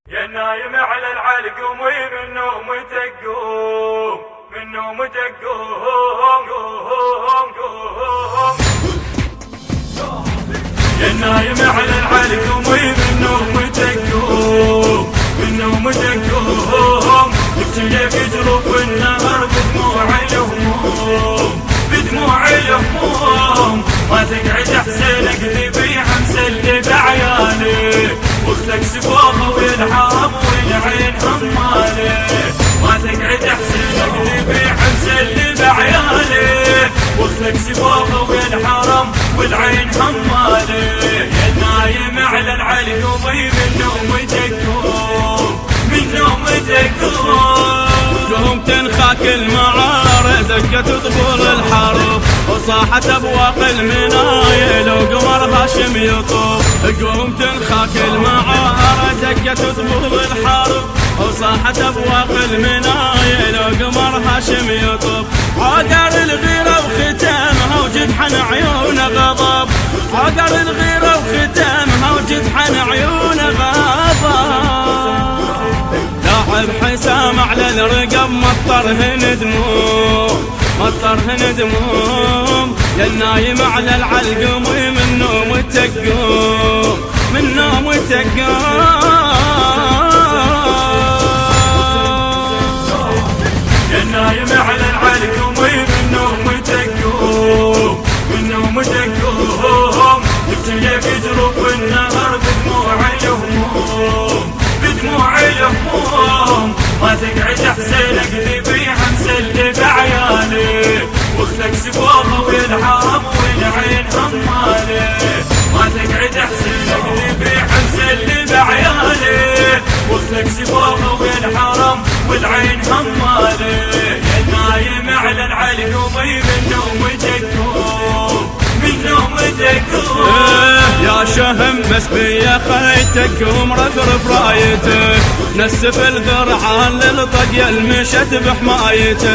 يا نايم على العلق قومي من نومتك قوم من نومتك قوم يا نايم على العلق قومي من نومتك قوم من نومتك قوم تبتلي في جروف النهر بدموع الهموم بدموع الهموم ما تقعد احسن قلبي حمسلي بعيالي واختك سبوخه والحرم والعين همالي ما تقعد احسن قلبي حمسلي بعيالي واختك سبوخه والحرم والعين همالي يا نايم على العلي قومي من نومتك قوم من نومتك قوم تنخاك المعار دقت طبول الحرب وصاحت ابواق المنايا لو قمر هاشم يطوف قوم تنخاك المعار دقت طبول الحرب وصاحت ابواق المنايا لو قمر هاشم يطوف عقر الغيره وختامها وجدحن عيون غضب عقر الغيره وختامها وجدحن عيون غضب بحسام على الرقب مطرهن دموم مطرهن دموم يا نايم على العلقم ومن نومتك قوم من نومتك قوم يا نايم على العلقم ومن نومتك قوم من نومتك قوم تبتلي في جروف النهر بدموع الهموم بدموع الهموم ما تقعد احسن قلبي حمسلي بعيالي واختك سبوخه والحرم والعين همالي ما تقعد احسن قلبي حمسلي بعيالي واختك سبوخه والحرم والعين همالي يا نايم على العلي قومي من نومتك قوم من نومتك قوم يا شهم مسبية خيتك ومرفرف رايتك نسف الذرعان للطق المشت بحمايتك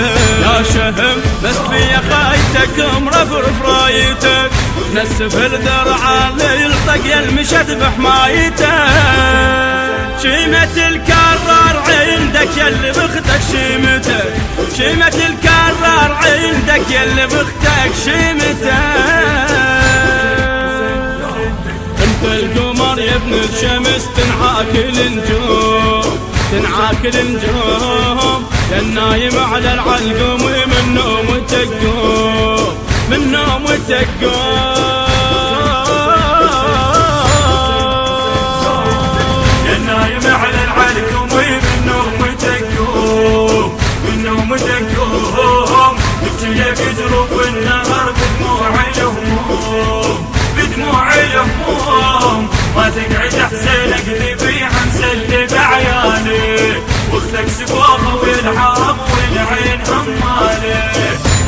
يا شهم مسبية خيتك ومرفرف رايتك نسف الذرعان للطق المشت بحمايتك شيمة الكرار عندك يلي بختك شيمتك شيمة الكرار عندك يلي بختك شيمتك القمر يا ابن الشمس تنعاك النجوم تنعاك النجوم يا نايم على العلقم ومن نومتك قوم من نومتك قوم يا نايم على العلقم ومن نومتك قوم من نومتك قوم تبتلي في جروف النهر بدموع الهموم بدموع الهموم ما تقعد احسن قلبي حمسلي بعيالي واختك سبوخه والحرم والعين همالي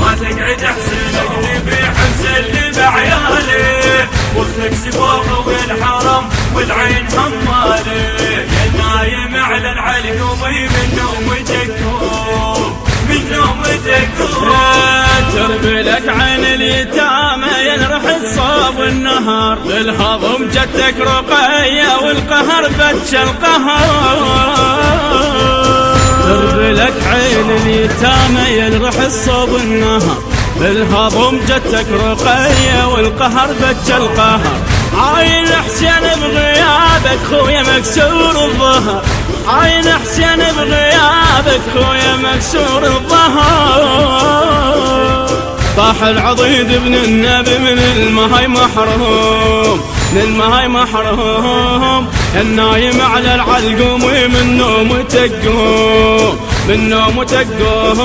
ما تقعد احسن قلبي حمسلي بعيالي واختك سبوخه والحرم والعين همالي يا نايم على العلي قومي من نومتك قوم من نومتك قوم تربي لك عين اليتامى ينرح الصوب النهار للهضم جتك رقية والقهر بتش القهر تربي لك عين اليتامى ينرح الصوب النهار للهضم جتك رقية والقهر بتش القهر عاين حسين بغيابك خويا مكسور الظهر عاين حسين بغيابك خويا مكسور الظهر طاح العضيد ابن النبي من المهاي محروم من المهاي محروم يا نايم على العلقم ومن نومتك قوم من نومتك قوم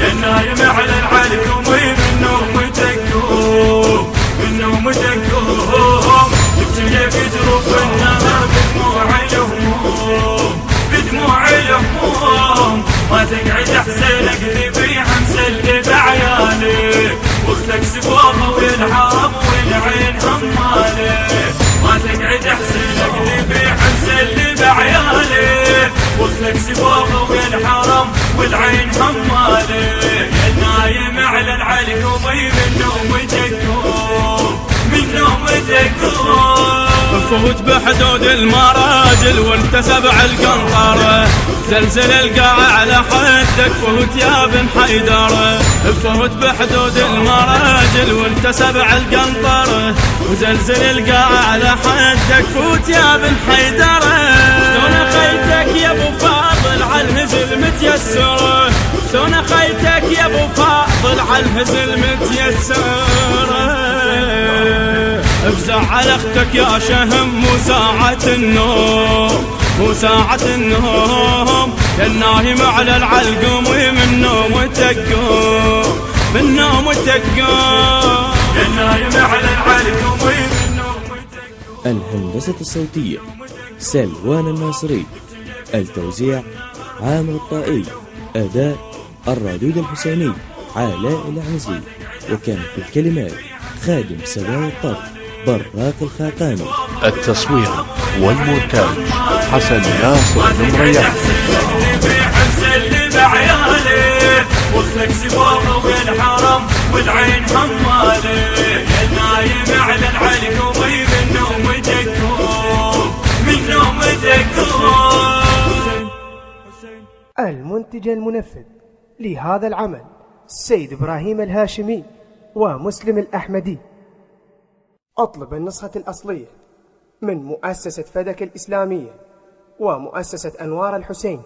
يا نايم على العلقم ومن نومتك قوم من نومتك قوم تبتلي في جروف النهر بدموع الهموم بدموع الهموم ما تقعد احسن قلبي حمسلي بعيالي واختك سبوخه والحرم والعين همالي ما تقعد احسن قلبي حمسلي بعيالي واختك سبوخه والحرم والعين همالي يا نايم على العلي قومي من نومتك قوم من نومتك فوت بحدود المراجل وانت سبع القنطرة، زلزل القاع على حدك فوت يا بن حيدر. فوت بحدود المراجل وانت سبع القنطرة، وزلزل القاع على حدك فوت يا بن حيدر. شلون خيتك يا ابو فاضل عالهزل متيسر، شلون خيتك يا ابو فاضل عالهزل متيسر. افزع على اختك يا شهم وساعة النوم، وساعة النوم يا النايم على العلقم ومن نوم تقوم، من نوم تقوم يا النايم على العلقم ومن نوم تقوم. الهندسة الصوتية سلوان الناصري، التوزيع عامر الطائي، أداء الردود الحسيني علاء العنزي، وكان في الكلمات خادم سواء الطرف براق الخاقاني. التصوير والمونتاج حسن ناصر المريح. مسلم عيالي واخلق سباقه بالحرم والعين حماله، يا نايم على العلقم من نوم تقوم، من نوم تقوم. المنتج المنفذ لهذا العمل السيد إبراهيم الهاشمي ومسلم الأحمدي. اطلب النسخة الأصلية من مؤسسة فدك الإسلامية ومؤسسة أنوار الحسين.